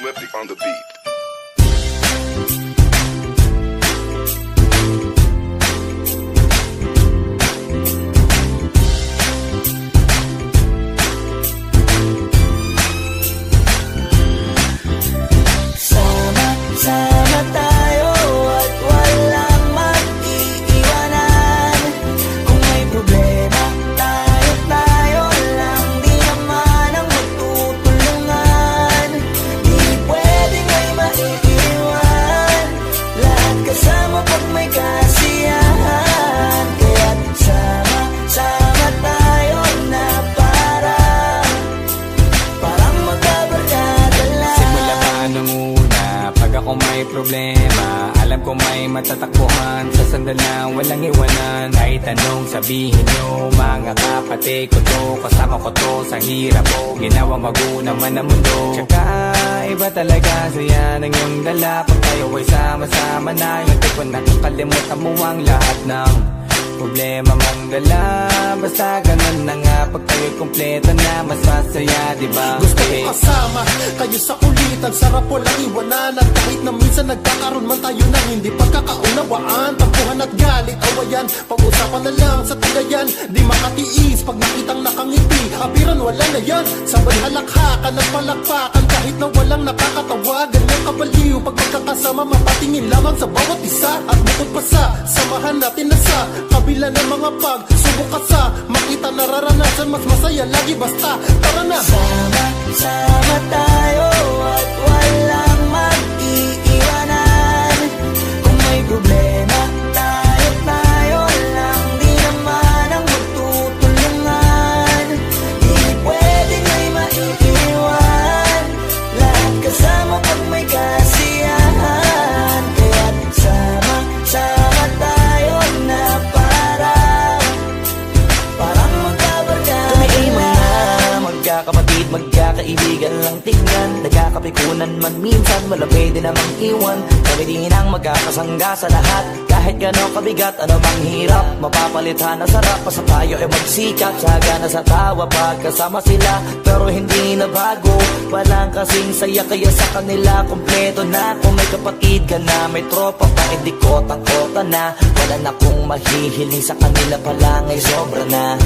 Swifty on the beat. Sama tayo at walang mag-iiwanan. Kung may problema, tayo lang. Di naman ang magtutulungan. Di pwedeng may maiiwan. Lahat kasama pag may kasiyahan. Kaya't sama tayo na parang magkabarkada lang. Simula pa nung una, pag ako may problema, alam ko may matatakbuhan. Sa sandalang walang iwanan. Kahit anong sabihin nyo, mga kapatid ko to, kasama ko to sa hirap ko. Ginawa magunang man ang mundo. Tsaka iba talaga saya ng iyong dala. Pag tayo ay sama-sama na, hindi ko nakakalimutan mo ang lahat ng problema mang dala. Basta ganun na nga, pag tayo'y kompleto na, mas masaya, diba? Gusto ko kasama kayo sa kulitan, sarap walang iwanan. At kahit na minsan nagkakaroon man tayo ng hindi pagkakaunawaan, tampuhan at galit, awayan, pag-usapan na lang sa tagayan. Di makatiis pag nakitang nakangiti, apiran wala na yan. Sabay halakhakan at palakpakan, kahit na walang nakakatawa. Ganyang kabaliw pag magkakasama, mapatingin lamang sa bawat isa. At bukod pa sa samahan natin na sa kabila ng mga pagsubok ka sa makita nararanasan, mas masaya lagi basta tara na. Sama tayo at walang mag-iiwanan. Kung may problema, tayo lang. Di naman ang magtutulungan. Di pwedeng may maiiwan. Lahat kasama pag may kasiyahan. Kaya't sama tayo na parang magkabarkada. Kami ay mga magkakapatid, magkakaibigan lang tingnan. Nagkakapikunan man minsan, wala pwede namang iwan. Kami din ang magkakasangga sa lahat. Kahit gano'ng kabigat, ano bang hirap, mapapalitan na sarap. Basta tayo ay magsikap, sagana sa tawa pagkasama sila. Pero hindi na bago, walang kasing saya. Kaya sa kanila kompleto na. Kung may kapatid ka na, may tropa pa, hindi kotang-kota na. Wala na kong mahihiling sa kanila pa lang ay sobra na.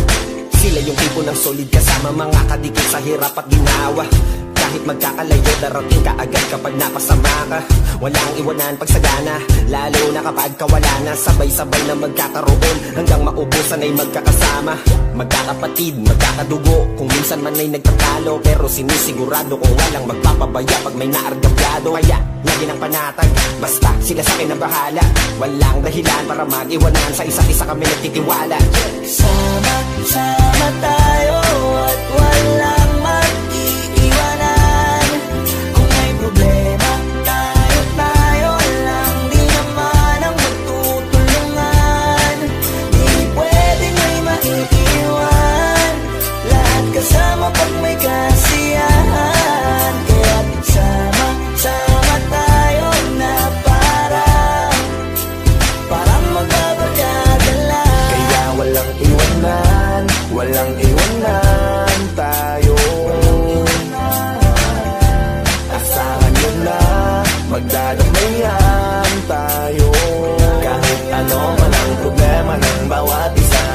Sila yung tipo ng solid kasama, mga kadikit sa hirap at ginawa. Kahit magkakalayo, darating ka agad kapag napasama ka. Walang iwanan pag sagana, lalo na kapag kawala na. Sabay-sabay na magkakaroon, hanggang maubusan ay magkakasama. Magkakapatid, magkakadugo, kung minsan man ay nagtatalo. Pero sinisigurado kung walang magpapabaya pag may naargabyado. Kaya, lagi ng panatag, basta sila sa akin ang bahala. Walang dahilan para mag-iwanan, sa isa't isa kami nagtitiwala. Sama tayo at walang mag-iiwanan. Kung may problema, tayo lang. Di naman ang magtutulungan. Di pwedeng may maiiwan. Lahat kasama pag may kasiyahan. Kaya't sama tayo na parang magbabarkada lang. Kaya walang iwanan tayo. Asahan nyo na, magdadamayan tayo. Kahit ano man ang problema ng bawat isa,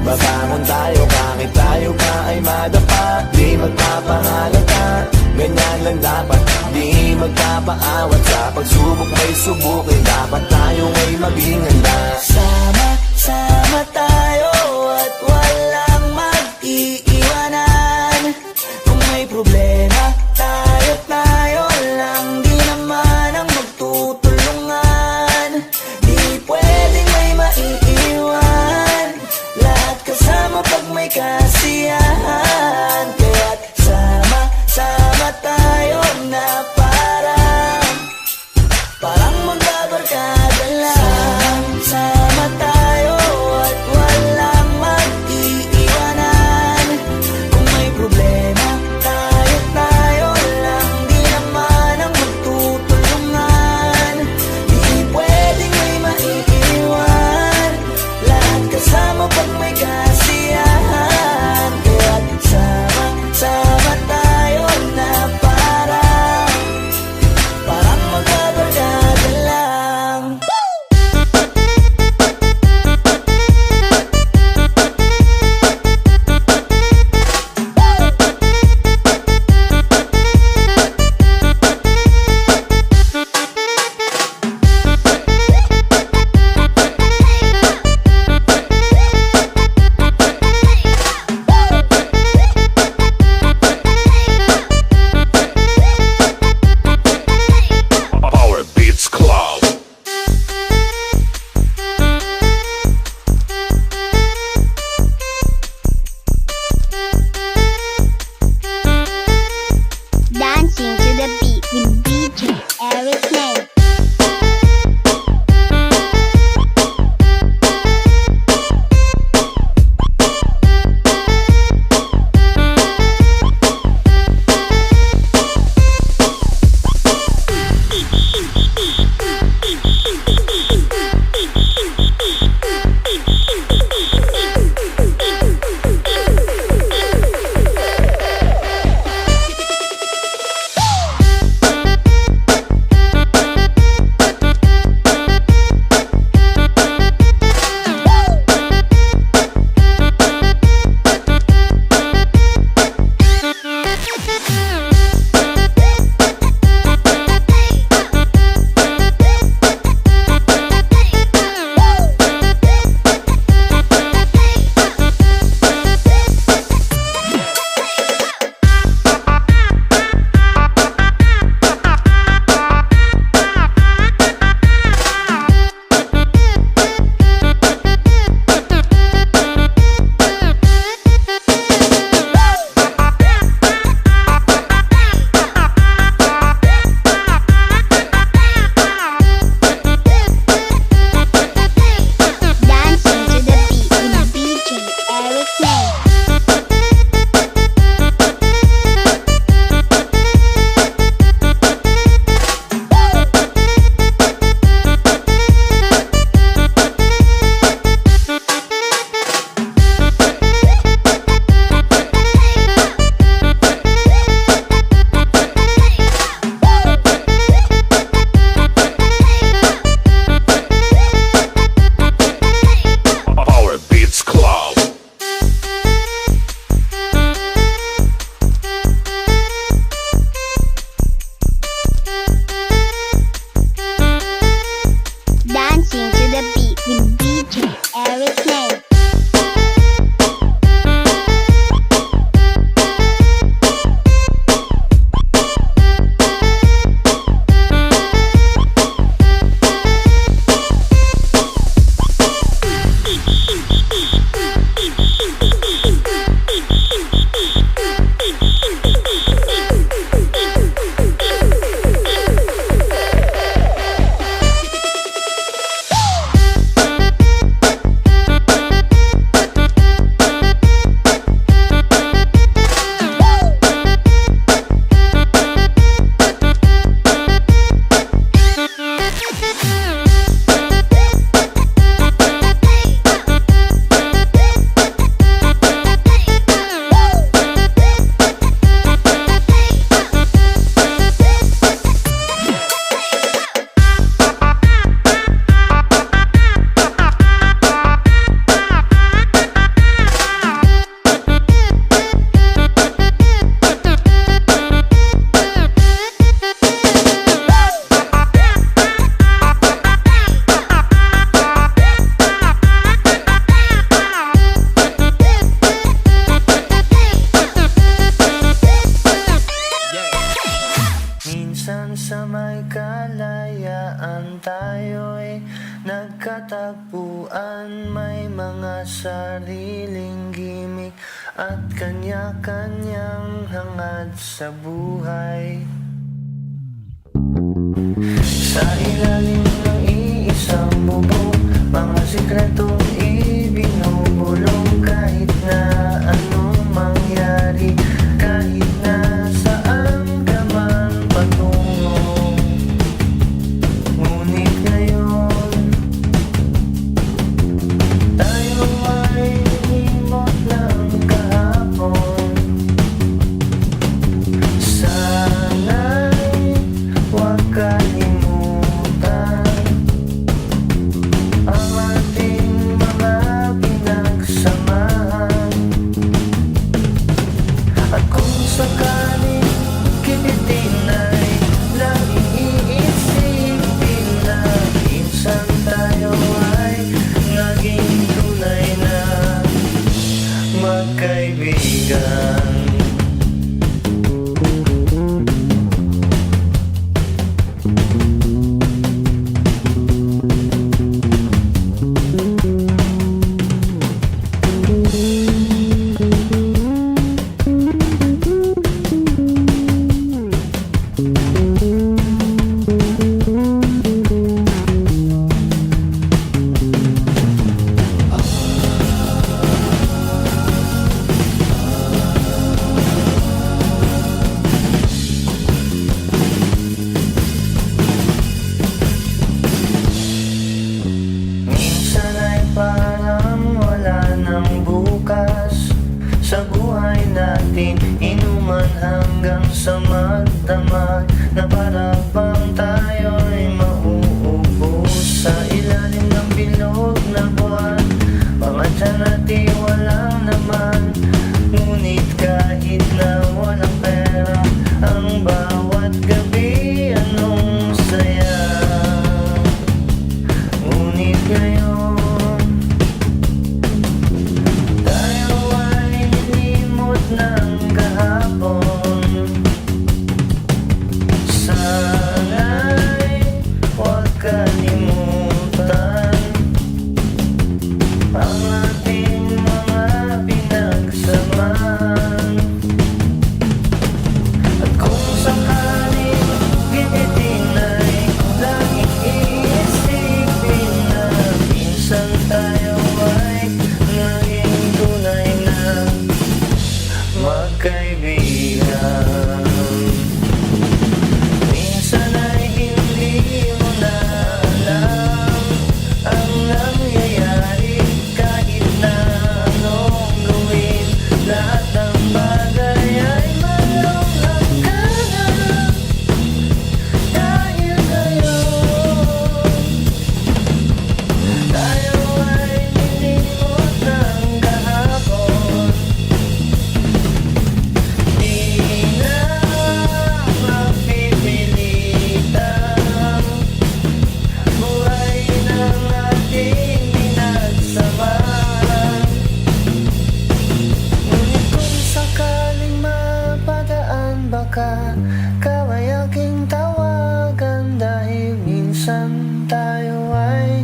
babangon tayo kahit tayo pa ay madapa. Di magpapahalata, ganyan lang dapat. Di magpapaawat, sa pagsubok may subukin. Dapat tayo ay maging handa. Sama tayo at walang mag-iiwanan. Kung may problema, tayo lang. Di naman ang magtutulungan. Di pwedeng may maiiwan. Lahat kasama pag may kasiyahan. Kaya't sama tayo na parang magbabarkada lang. Sama tayo Minsan sa may kalayaan tayo'y nagkatagpuan. May mga sariling gimik at kanya-kanyang hangad sa buhay. Sa ilalim ng iisang bubong, mga sikretong ibinubulong. Kahit na anong mangyari, kahit na saan ka man patungo. Ngunit ngayon, tayo ay hinimot ng kahapon. Sana'y huwag kalimutan ang ating mga pinagsamahan. At kung sakaling kibitin ay laging iisipin na minsan tayo ay naging tunay na magkaibigan. Minsan ay parang wala nang bukas sa buhay natin. Inuman hanggang sa magdamag na para bang tayo'y mauubos sa ilalim ng bilog na buwan. Mga tiyan natin walang naman, ngunit kahit na walang pera, ang bawat gabi anong saya. Ngunit ngayon, tayo ay nilimot ng kahapon. Sana'y huwag kalimutan ang ating mga pinagsamahan. At kung sakaling gigitin ay laging iisipin na minsan tayo ay naging tunay na magkaibigan. Minsan ay hindi mo na alam ang nangyayari, kahit na anong gawin, lahat ng bagay ay malungkot ka na. Dahil ngayon, tayo ay nilimot ng kahapon. Di na mapipilitan buhay ng ating pinagsamahan. Ngunit kung sakaling mapadaan, baka ikaw ay aking tawagan. Dahil minsan tayo ay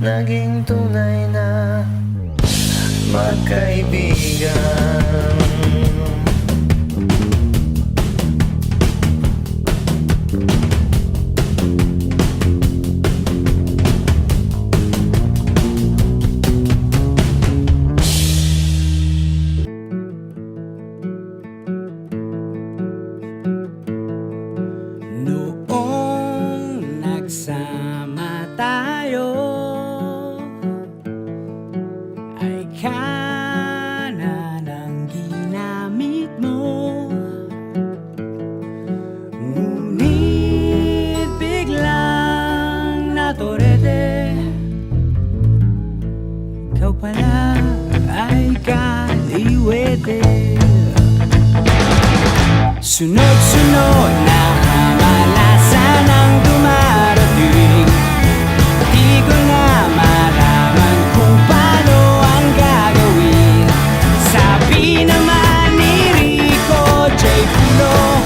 naging tunay na magkaibigan. Noong nagsama tayo ay kana ng ginamit mo. Ngunit biglang natorete, ikaw pala ay kaliwete. Sunod-sunod na kamalasan ang dumarating. Di ko na malaman kung paano ang gagawin. Sabi naman ni Rico J. Pulo,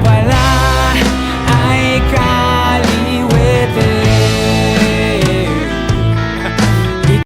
pala ay ikaw